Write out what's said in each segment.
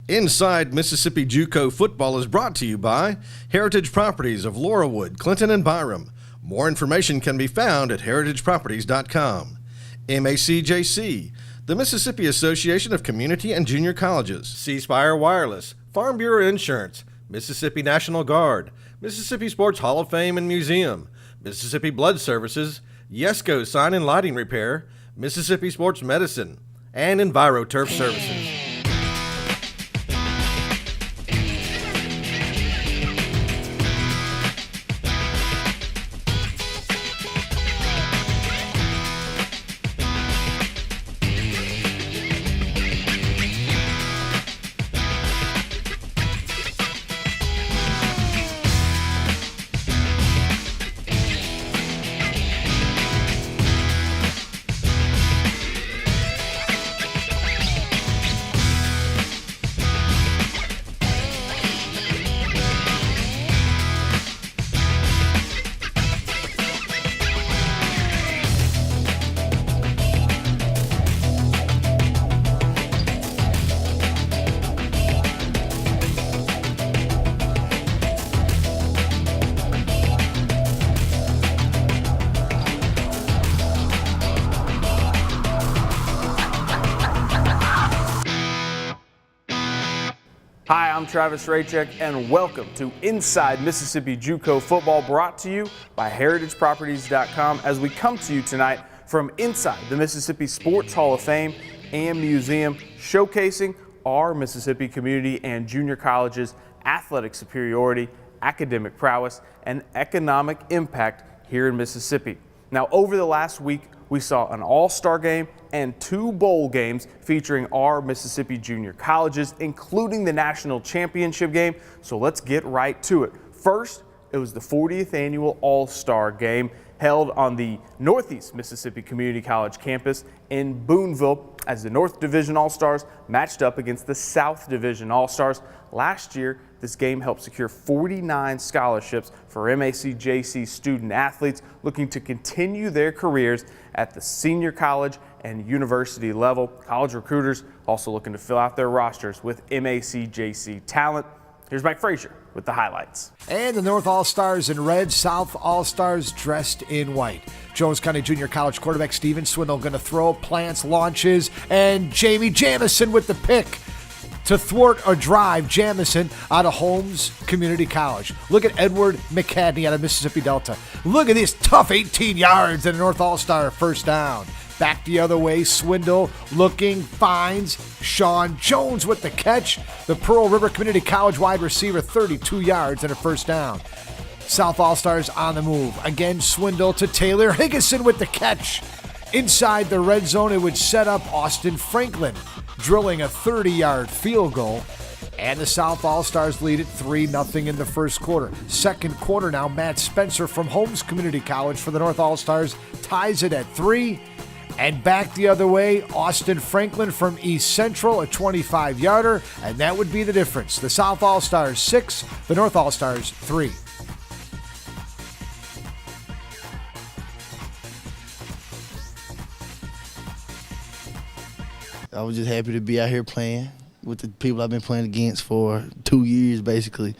Inside Mississippi JUCO football is brought to you by Heritage Properties of Laurelwood, Clinton, and Byram. More information can be found at heritageproperties.com. MACJC, the Mississippi Association of Community and Junior Colleges. C-Spire Wireless, Farm Bureau Insurance, Mississippi National Guard, Mississippi Sports Hall of Fame and Museum, Mississippi Blood Services, Yesco Sign and Lighting Repair, Mississippi Sports Medicine, and EnviroTurf Services. Hi, I'm Travis Raycheck, and welcome to Inside Mississippi JUCO Football, brought to you by heritageproperties.com, as we come to you tonight from inside the Mississippi Sports Hall of Fame and Museum, showcasing our Mississippi community and junior colleges' athletic superiority, academic prowess, and economic impact here in Mississippi. Now, over the last week, we saw an all-star game and 2 bowl games featuring our Mississippi junior colleges, including the national championship game. So let's get right to it. First, it was the 40th annual all-star game held on the Northeast Mississippi Community College campus in Boonville, as the North Division All-Stars matched up against the South Division All-Stars. Last year, this game helped secure 49 scholarships for MACJC student athletes looking to continue their careers at the senior college and university level. College recruiters also looking to fill out their rosters with MACJC talent. Here's Mike Frazier with the highlights. And the North All-Stars in red, South All-Stars dressed in white. Jones County Junior College quarterback Steven Swindle going to throw, plants, launches, and Jamie Jamison with the pick to thwart a drive. Jamison out of Holmes Community College. Look at Edward McCadney out of Mississippi Delta. Look at this tough 18 yards and a North All-Star first down. Back the other way, Swindle looking, finds Sean Jones with the catch. The Pearl River Community College wide receiver, 32 yards and a first down. South All-Stars on the move. Again, Swindle to Taylor Higginson with the catch. Inside the red zone, it would set up Austin Franklin, drilling a 30-yard field goal. And the South All-Stars lead it 3-0 in the first quarter. Second quarter now, Matt Spencer from Holmes Community College for the North All-Stars ties it at 3. And back the other way, Austin Franklin from East Central, a 25-yarder, and that would be the difference. The South All-Stars 6, the North All-Stars 3. I was just happy to be out here playing with the people I've been playing against for 2 years, basically,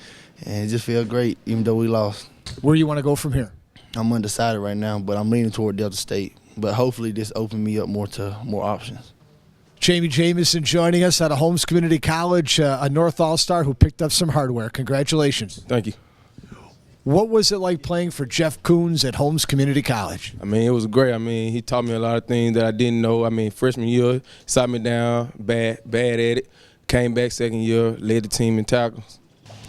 and it just felt great, even though we lost. Where do you want to go from here? I'm undecided right now, but I'm leaning toward Delta State. But hopefully this opened me up more to more options. Jamie Jamison joining us out of Holmes Community College, a North All-Star who picked up some hardware. Congratulations. Thank you. What was it like playing for Jeff Coons at Holmes Community College? I mean, it was great. I mean, he taught me a lot of things that I didn't know. I mean, freshman year, sat me down, bad at it. Came back second year, led the team in tackles.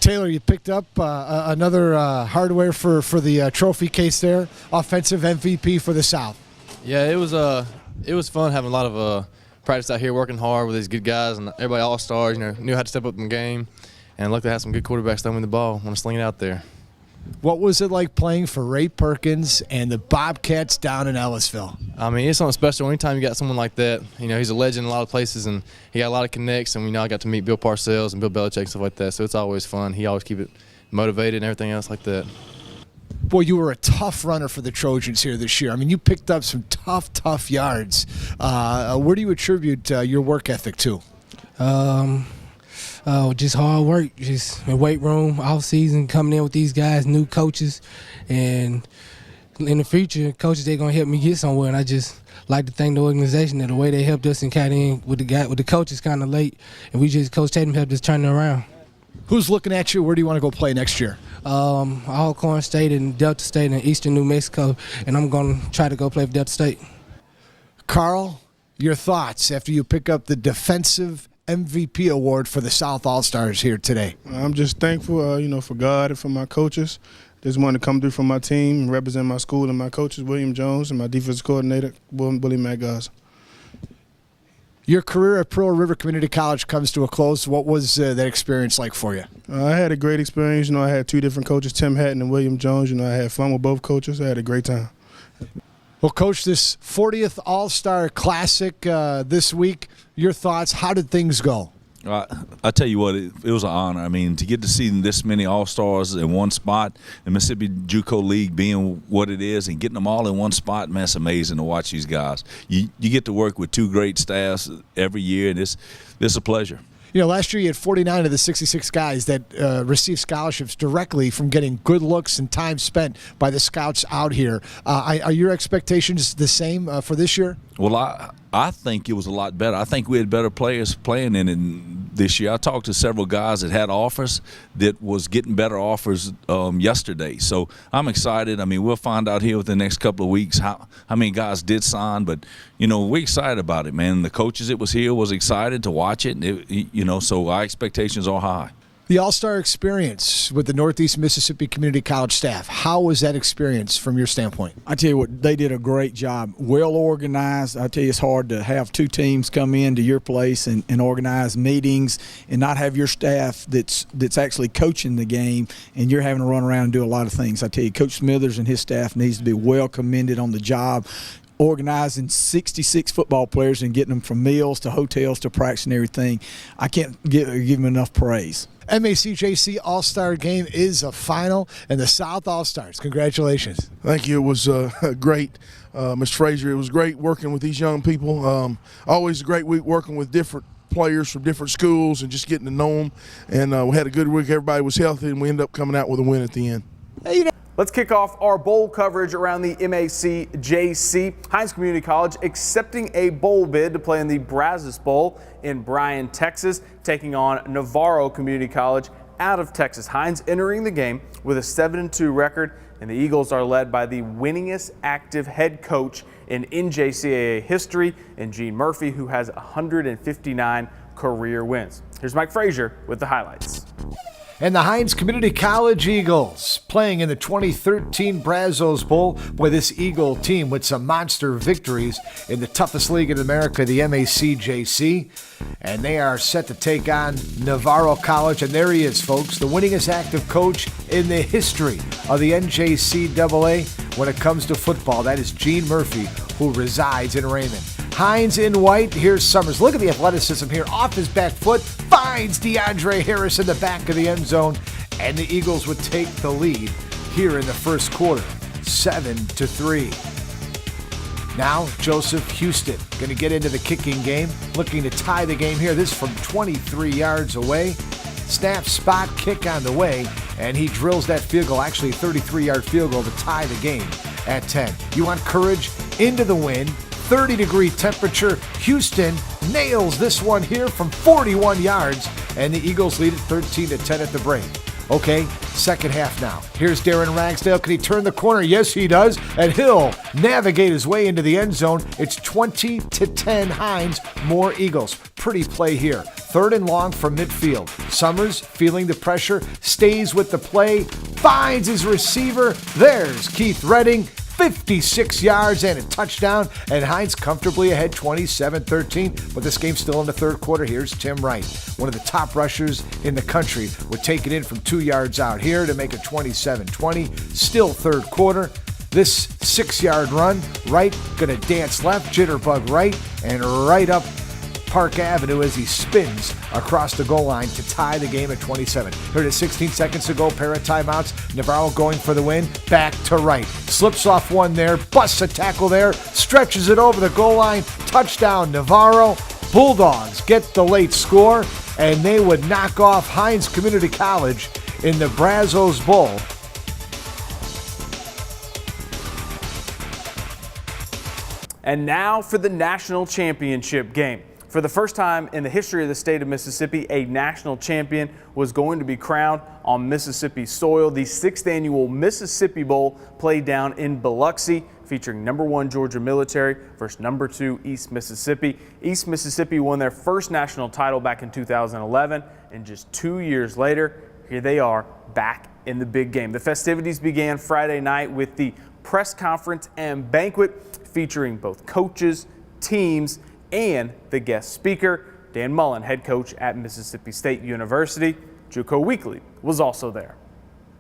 Taylor, you picked up another hardware for the trophy case there, offensive MVP for the South. Yeah, it was fun having a lot of practice out here, working hard with these good guys and everybody all-stars. You know, knew how to step up in the game, and luckily have some good quarterbacks throwing the ball, want to sling it out there. What was it like playing for Ray Perkins and the Bobcats down in Ellisville? I mean, it's something special. Anytime you got someone like that, you know, he's a legend in a lot of places, and he got a lot of connects. And I got to meet Bill Parcells and Bill Belichick and stuff like that. So it's always fun. He always keep it motivated and everything else like that. Boy, you were a tough runner for the Trojans here this year. I mean, you picked up some tough yards. Where do you attribute your work ethic to? I Just hard work, just in weight room, off season, coming in with these guys, new coaches, and in the future, coaches they're gonna help me get somewhere. And I just like to thank the organization that the way they helped us and got in with the coaches kind of late, and Coach Tatum helped us turn it around. Who's looking at you? Where do you want to go play next year? Alcorn State and Delta State and Eastern New Mexico, and I'm gonna try to go play for Delta State. Carl, your thoughts after you pick up the defensive MVP award for the South All-Stars here today? I'm just thankful, for God and for my coaches. Just wanted to come through for my team and represent my school and my coaches, William Jones, and my defensive coordinator, Willie McGoss. Your career at Pearl River Community College comes to a close. What was that experience like for you? I had a great experience. I had two different coaches, Tim Hatton and William Jones. I had fun with both coaches. I had a great time. Well, Coach, this 40th All-Star Classic this week, your thoughts, how did things go? I tell you what, it was an honor. I mean, to get to see this many All-Stars in one spot, the Mississippi JUCO League being what it is and getting them all in one spot, man, it's amazing to watch these guys. You get to work with two great staffs every year, and it's a pleasure. Last year you had 49 of the 66 guys that received scholarships directly from getting good looks and time spent by the scouts out here. Are your expectations the same for this year? Well, I think it was a lot better. I think we had better players playing in it this year. I talked to several guys that had offers that was getting better offers yesterday. So I'm excited. I mean, we'll find out here within the next couple of weeks how many guys did sign. But, we're excited about it, man. The coaches that was here was excited to watch it. So our expectations are high. The All-Star experience with the Northeast Mississippi Community College staff, how was that experience from your standpoint? I tell you what, they did a great job. Well organized. I tell you, it's hard to have two teams come into your place and organize meetings and not have your staff that's actually coaching the game, and you're having to run around and do a lot of things. I tell you, Coach Smithers and his staff needs to be well commended on the job, organizing 66 football players and getting them from meals to hotels to practice and everything. I can't give them enough praise. MACJC All-Star Game is a final, and the South All-Stars. Congratulations. Thank you. It was great, Ms. Frazier. It was great working with these young people. Always a great week working with different players from different schools and just getting to know them. And we had a good week. Everybody was healthy, and we ended up coming out with a win at the end. Let's kick off our bowl coverage around the MACJC. Hines Community College accepting a bowl bid to play in the Brazos Bowl in Bryan, Texas, taking on Navarro Community College out of Texas. Hines entering the game with a 7-2 record, and the Eagles are led by the winningest active head coach in NJCAA history, in Gene Murphy, who has 159 career wins. Here's Mike Frazier with the highlights. And the Hines Community College Eagles playing in the 2013 Brazos Bowl. Boy, this Eagle team with some monster victories in the toughest league in America, the MACJC. And they are set to take on Navarro College. And there he is, folks, the winningest active coach in the history of the NJCAA when it comes to football. That is Gene Murphy, who resides in Raymond. Hines in white. Here's Summers. Look at the athleticism here. Off his back foot, finds DeAndre Harris in the back of the end zone, and the Eagles would take the lead here in the first quarter, 7-3. Now Joseph Houston going to get into the kicking game, looking to tie the game here. This from 23 yards away. Snap, spot, kick on the way, and he drills that field goal, actually a 33-yard field goal to tie the game at 10. You want courage into the wind. 30-degree temperature. Houston nails this one here from 41 yards, and the Eagles lead it 13-10 at the break. Okay, second half now. Here's Darren Ragsdale. Can he turn the corner? Yes, he does, and he'll navigate his way into the end zone. It's 20-10 Hines, more Eagles. Pretty play here. Third and long from midfield. Summers, feeling the pressure, stays with the play, finds his receiver. There's Keith Redding. 56 yards and a touchdown, and Hines comfortably ahead 27-13, but this game's still in the third quarter. Here's Tim Wright, one of the top rushers in the country, would take it in from 2 yards out here to make it 27-20, still third quarter. This 6-yard run, Wright gonna dance left, jitterbug right, and right up Park Avenue as he spins across the goal line to tie the game at 27. Heard it 16 seconds ago, pair of timeouts. Navarro going for the win, back to Wright. Slips off one there, busts a tackle there, stretches it over the goal line, touchdown Navarro. Bulldogs get the late score. and they would knock off Hines Community College in the Brazos Bowl. And now for the national championship game. For the first time in the history of the state of Mississippi, a national champion was going to be crowned on Mississippi soil. The 6th annual Mississippi Bowl played down in Biloxi, featuring #1 Georgia Military versus #2 East Mississippi. East Mississippi won their first national title back in 2011, and just 2 years later, here they are back in the big game. The festivities began Friday night with the press conference and banquet featuring both coaches, teams, and the guest speaker. Dan Mullen, head coach at Mississippi State University. JUCO Weekly was also there.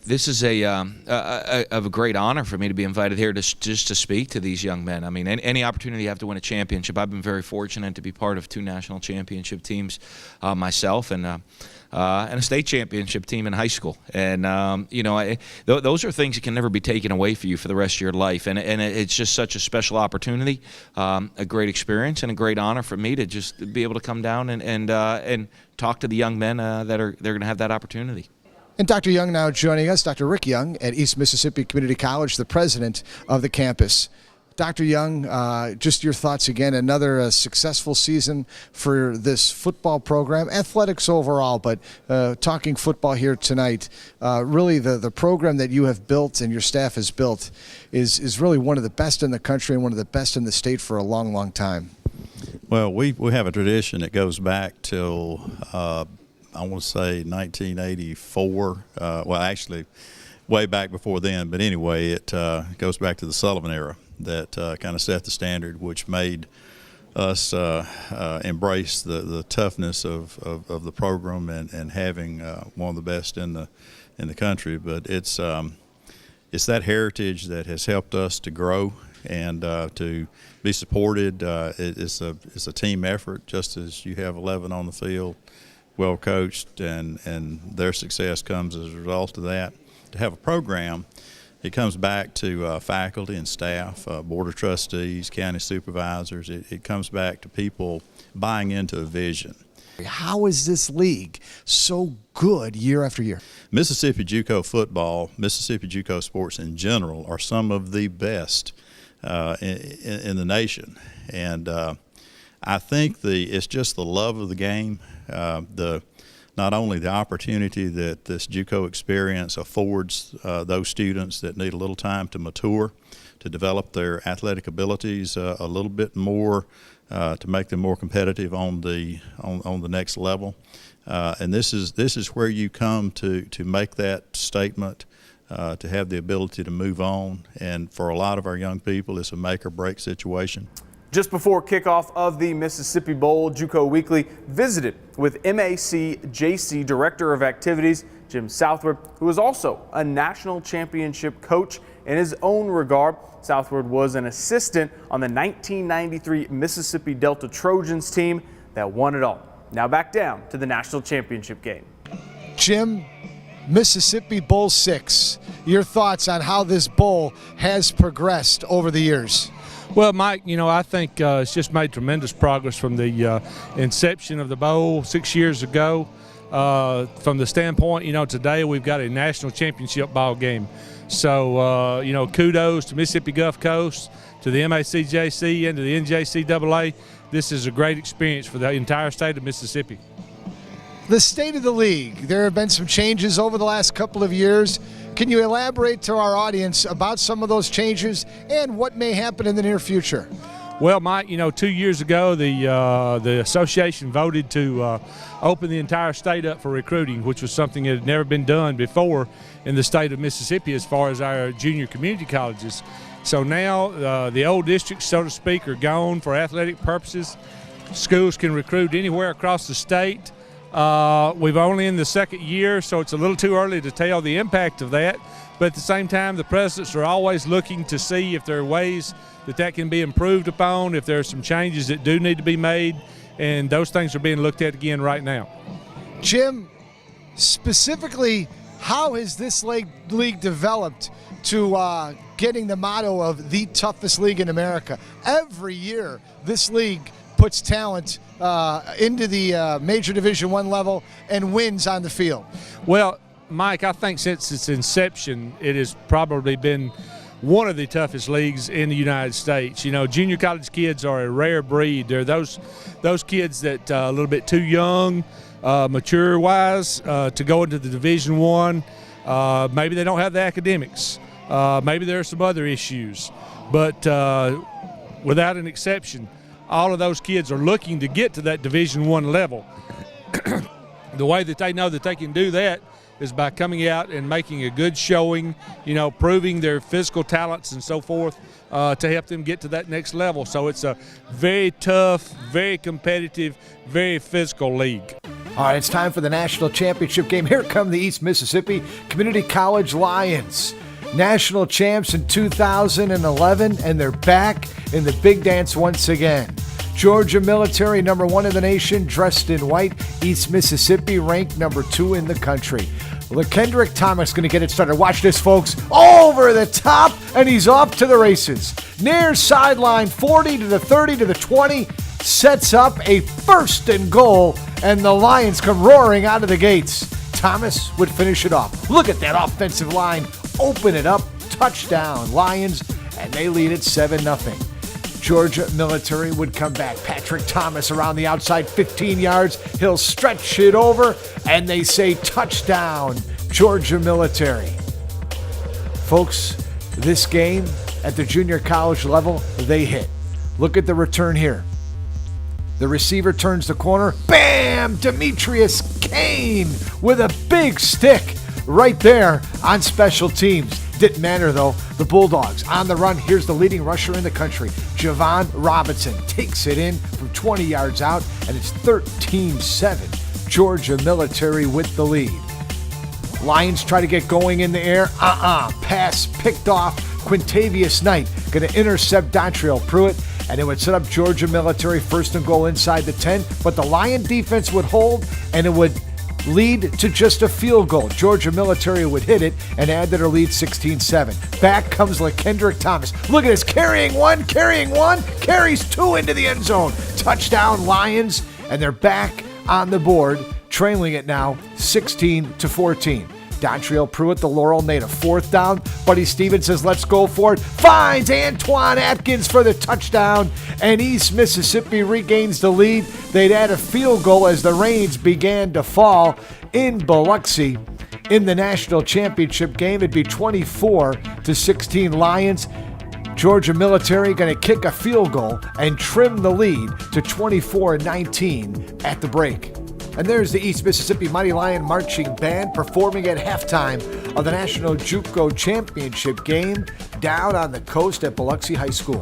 This is a great honor for me to be invited here just to speak to these young men. I mean, any opportunity you have to win a championship. I've been very fortunate to be part of 2 national championship teams myself, and a state championship team in high school. And those are things that can never be taken away from you for the rest of your life. And it's just such a special opportunity, a great experience, and a great honor for me to just be able to come down and talk to the young men they're going to have that opportunity. And Dr. Young now joining us, Dr. Rick Young at East Mississippi Community College, the president of the campus. Dr. Young, just your thoughts again, another successful season for this football program, athletics overall, but talking football here tonight, really the program that you have built and your staff has built is really one of the best in the country and one of the best in the state for a long, long time. Well, we have a tradition that goes back till I want to say 1984. Well, actually, way back before then. But anyway, it goes back to the Sullivan era that kind of set the standard, which made us embrace the toughness of the program and having one of the best in the country. But it's that heritage that has helped us to grow and to be supported. It's a team effort, just as you have 11 on the field, well coached, and their success comes as a result of that. To have a program, it comes back to faculty and staff, board of trustees, county supervisors. It comes back to people buying into a vision. How is this league so good year after year? Mississippi JUCO football, Mississippi JUCO sports in general are some of the best in the nation. And I think it's just the love of the game, not only the opportunity that this JUCO experience affords those students that need a little time to mature, to develop their athletic abilities a little bit more, to make them more competitive on the next level. And this is where you come to make that statement, to have the ability to move on. And for a lot of our young people, it's a make or break situation. Just before kickoff of the Mississippi Bowl, JUCO Weekly visited with MACJC Director of Activities, Jim Southward, who is also a national championship coach in his own regard. Southward was an assistant on the 1993 Mississippi Delta Trojans team that won it all. Now back down to the national championship game. Jim, Mississippi Bowl 6, your thoughts on how this bowl has progressed over the years? Well, Mike, I think it's just made tremendous progress from the inception of the bowl 6 years ago. From the standpoint, today we've got a national championship ball game. So, kudos to Mississippi Gulf Coast, to the MACJC, and to the NJCAA. This is a great experience for the entire state of Mississippi. The state of the league, there have been some changes over the last couple of years. Can you elaborate to our audience about some of those changes and what may happen in the near future? Well, Mike, 2 years ago, the association voted to open the entire state up for recruiting, which was something that had never been done before in the state of Mississippi as far as our junior community colleges. So now the old districts, so to speak, are gone for athletic purposes. Schools can recruit anywhere across the state. We've only in the second year, so it's a little too early to tell the impact of that. But at the same time, the presidents are always looking to see if there are ways that can be improved upon, if there are some changes that do need to be made, and those things are being looked at again right now. Jim, specifically, how has this league developed to getting the motto of the toughest league in America? Every year, this league puts talent into the major Division I level and wins on the field? Well, Mike, I think since its inception, it has probably been one of the toughest leagues in the United States. You know, junior college kids are a rare breed. They're those kids that a little bit too young, mature-wise, to go into the Division I. Maybe they don't have the academics. Maybe there are some other issues. But without an exception, all of those kids are looking to get to that Division I level. The way that they know that they can do that is by coming out and making a good showing, you know, proving their physical talents and so forth to help them get to that next level. So it's a very tough, very competitive, very physical league. All right, it's time for the national championship game. Here come the East Mississippi Community College Lions. National champs in 2011, and they're back in the big dance once again. Georgia Military, number 1 in the nation, dressed in white. East Mississippi, ranked number 2 in the country. LaKendrick Thomas going to get it started. Watch this, folks. Over the top, and he's off to the races. Near sideline, 40 to the 30 to the 20, sets up a 1st and goal, and the Lions come roaring out of the gates. Thomas would finish it off. Look at that offensive line. Open it up. Touchdown, Lions, and they lead it 7-0. Georgia Military would come back. Patrick Thomas around the outside, 15 yards. He'll stretch it over, and they say touchdown, Georgia Military. Folks, this game at the junior college level, they hit. Look at the return here. The receiver turns the corner. Bam! Demetrius Kane with a big stick right there on special teams. Didn't matter, though. The Bulldogs on the run. Here's the leading rusher in the country. Javon Robinson takes it in from 20 yards out, and it's 13-7. Georgia Military with the lead. Lions try to get going in the air. Pass picked off. Quintavious Knight going to intercept Dontrell Pruitt, and it would set up Georgia Military 1st and goal inside the 10, but the Lion defense would hold, and it would lead to just a field goal. Georgia Military would hit it and add to their lead 16-7. Back comes LaKendrick Thomas. Look at this, carries 2 into the end zone. Touchdown Lions, and they're back on the board, trailing it now 16-14. Dontrell Pruitt, the Laurel native, 4th down. Buddy Stevens says, let's go for it. Finds Antoine Atkins for the touchdown, and East Mississippi regains the lead. They'd add a field goal as the rains began to fall in Biloxi. In the national championship game, it'd be 24-16 Lions. Georgia Military going to kick a field goal and trim the lead to 24-19 at the break. And there's the East Mississippi Mighty Lion Marching Band performing at halftime of the National JUCO Championship game down on the coast at Biloxi High School.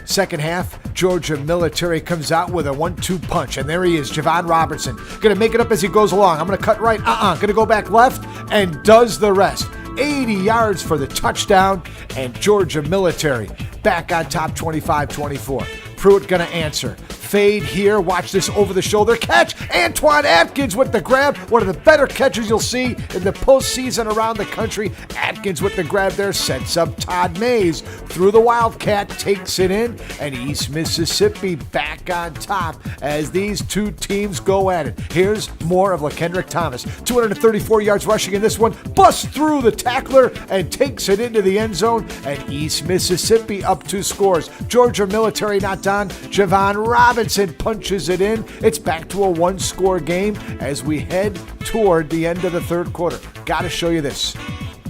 Second half, Georgia Military comes out with a 1-2 punch, and there he is, Javon Robertson. Going to make it up as he goes along. I'm going to cut right, going to go back left, and does the rest. 80 yards for the touchdown, and Georgia Military back on top 25-24. Pruitt going to answer. Fade here. Watch this over-the-shoulder catch. Antoine Atkins with the grab. One of the better catches you'll see in the postseason around the country. Atkins with the grab there sets up Todd Mays through the Wildcat, takes it in, and East Mississippi back on top as these two teams go at it. Here's more of LaKendrick Thomas. 234 yards rushing in this one. Busts through the tackler and takes it into the end zone, and East Mississippi up 2 scores. Georgia Military not done. Javon Robinson punches it in. It's back to a 1-score game as we head toward the end of the third quarter. Got to show you this.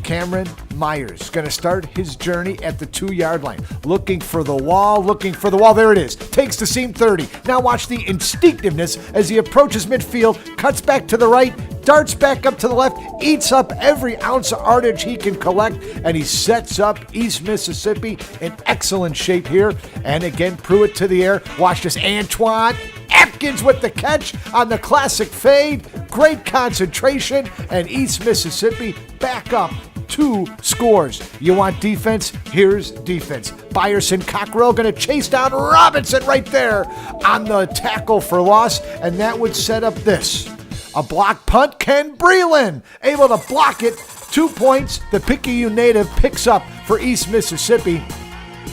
Cameron Myers going to start his journey at the 2-yard line. Looking for the wall. There it is. Takes the seam 30. Now watch the instinctiveness as he approaches midfield, cuts back to the right, darts back up to the left, eats up every ounce of yardage he can collect, and he sets up East Mississippi in excellent shape here. And again, Pruitt to the air. Watch this. Antoine Atkins with the catch on the classic fade. Great concentration, and East Mississippi back up 2 scores. You want defense? Here's defense. Byerson Cockrell going to chase down Robinson right there on the tackle for loss, and that would set up this. A block punt. Ken Breland able to block it. 2 points. The Picayune native picks up for East Mississippi,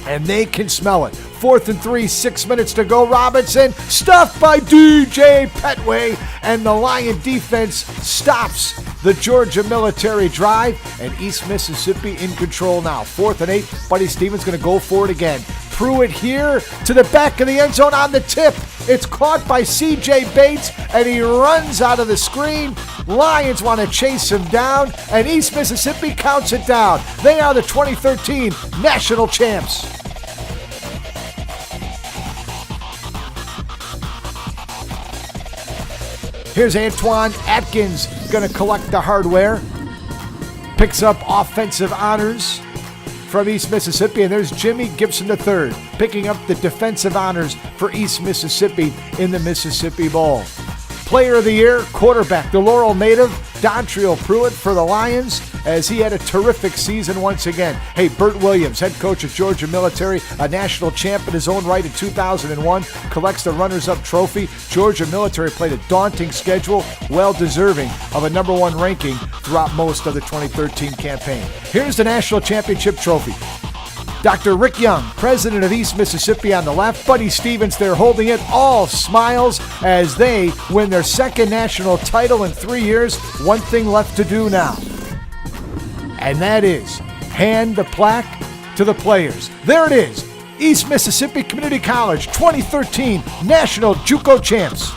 and they can smell it. 4th and 3, 6 minutes to go. Robinson stuffed by DJ Petway, and the Lion defense stops the Georgia military drive, and East Mississippi in control now. 4th and 8, Buddy Stevens going to go for it again. Pruitt here to the back of the end zone on the tip. It's caught by C.J. Bates, and he runs out of the screen. Lions want to chase him down, and East Mississippi counts it down. They are the 2013 national champs. Here's Antoine Atkins going to collect the hardware. Picks up offensive honors from East Mississippi, and there's Jimmy Gibson III picking up the defensive honors for East Mississippi in the Mississippi Bowl. Player of the Year, quarterback, the Laurel native, Dontrell Pruitt for the Lions, as he had a terrific season once again. Hey, Bert Williams, head coach of Georgia Military, a national champ in his own right in 2001, collects the runners-up trophy. Georgia Military played a daunting schedule, well deserving of a number 1 ranking throughout most of the 2013 campaign. Here's the national championship trophy. Dr. Rick Young, president of East Mississippi on the left, Buddy Stevens there holding it, all smiles as they win their 2nd national title in 3 years. One thing left to do now, and that is hand the plaque to the players. There it is, East Mississippi Community College 2013 National JUCO Champs.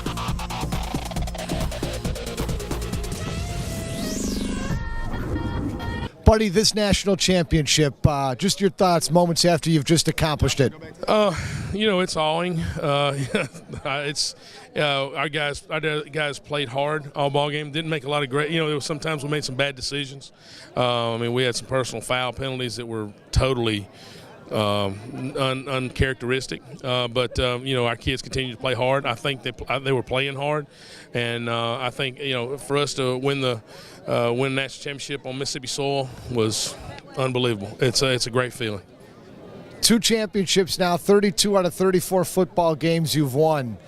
Buddy, this national championship, just your thoughts moments after you've just accomplished it. It's awing. Our guys played hard all ball game. Didn't make a lot of great. There was sometimes we made some bad decisions. We had some personal foul penalties that were totally uncharacteristic. But our kids continued to play hard. I think they were playing hard, and I think for us to win the national championship on Mississippi soil was unbelievable. It's a great feeling. 2 championships now, 32 out of 34 football games you've won.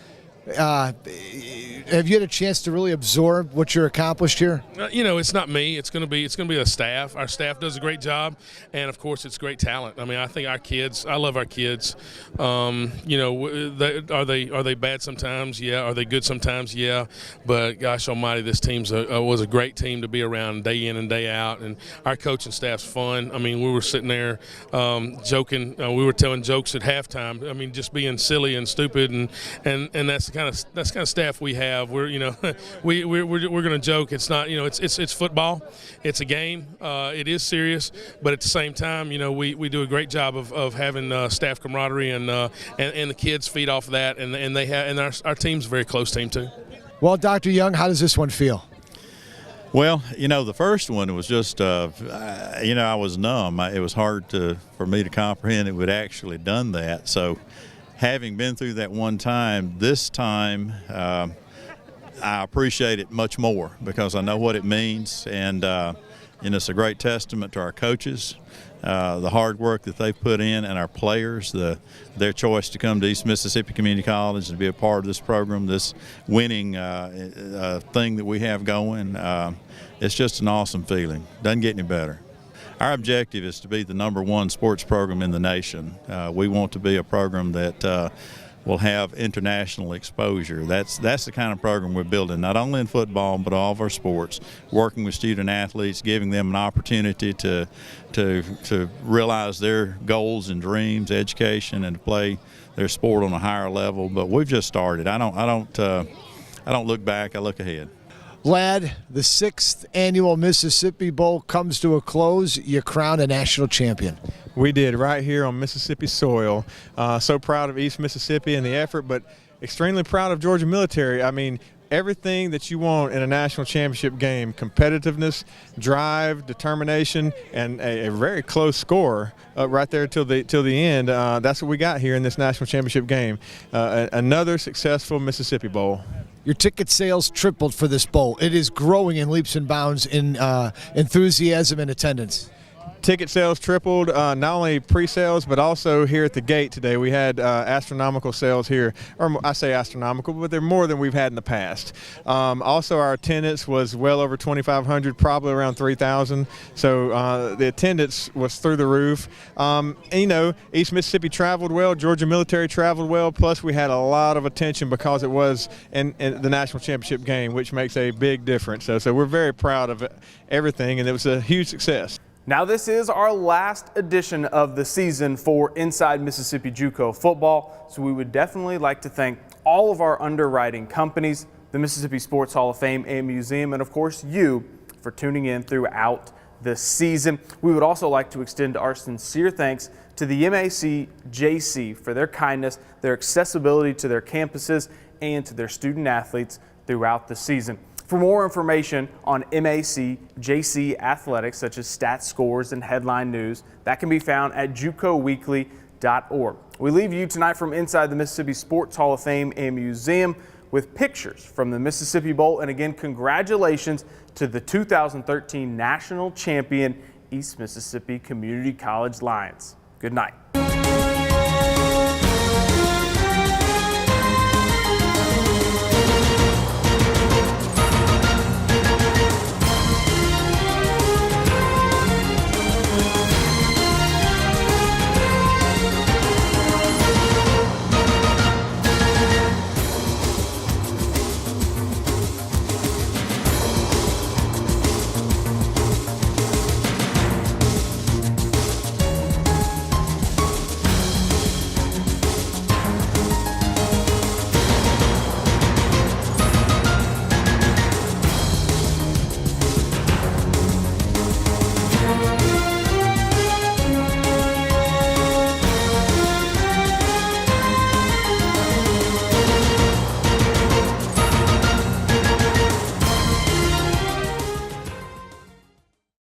Have you had a chance to really absorb what you're accomplished here? It's not me. It's going to be the staff. Our staff does a great job, and of course, it's great talent. I think our kids. I love our kids. Are they bad sometimes? Yeah. Are they good sometimes? Yeah. But gosh Almighty, this team's was a great team to be around day in and day out, and our coaching staff's fun. We were sitting there joking. We were telling jokes at halftime. Just being silly and stupid, and that's the kind of staff we have. We're we're going to joke. It's not it's football. It's a game. It is serious, but at the same time we do a great job of having staff camaraderie and the kids feed off of that, and our team's a very close team too. Well, Dr. Young, how does this one feel? Well, the first one was just, I was numb. It was hard for me to comprehend it would actually done that. So having been through that one time, this time I appreciate it much more because I know what it means, and it's a great testament to our coaches, the hard work that they put in, and our players, their choice to come to East Mississippi Community College and be a part of this program, this winning thing that we have going. It's just an awesome feeling. Doesn't get any better. Our objective is to be the #1 sports program in the nation. We want to be a program that will have international exposure. That's the kind of program we're building, not only in football but all of our sports, working with student athletes, giving them an opportunity to realize their goals and dreams, education, and to play their sport on a higher level. But we've just started. I don't look back, I look ahead. Lad, the 6th annual Mississippi Bowl comes to a close. You crowned a national champion. We did, right here on Mississippi soil. So proud of East Mississippi and the effort, but extremely proud of Georgia Military. Everything that you want in a national championship game: competitiveness, drive, determination, and a very close score right there till the end. That's what we got here in this national championship game. Another successful Mississippi Bowl. Your ticket sales tripled for this bowl. It is growing in leaps and bounds in enthusiasm and attendance. Ticket sales tripled, not only pre-sales, but also here at the gate today. We had astronomical sales here, or I say astronomical, but they're more than we've had in the past. Also, our attendance was well over 2,500, probably around 3,000. So the attendance was through the roof. And, you know, East Mississippi traveled well, Georgia Military traveled well, plus we had a lot of attention because it was in the national championship game, which makes a big difference. So we're very proud of everything, and it was a huge success. Now this is our last edition of the season for Inside Mississippi JUCO football, so we would definitely like to thank all of our underwriting companies, the Mississippi Sports Hall of Fame and Museum, and of course you for tuning in throughout the season. We would also like to extend our sincere thanks to the MACJC for their kindness, their accessibility to their campuses, and to their student athletes throughout the season. For more information on MACJC athletics, such as stats, scores, and headline news, that can be found at JUCOweekly.org. We leave you tonight from inside the Mississippi Sports Hall of Fame and Museum with pictures from the Mississippi Bowl. And again, congratulations to the 2013 national champion East Mississippi Community College Lions. Good night.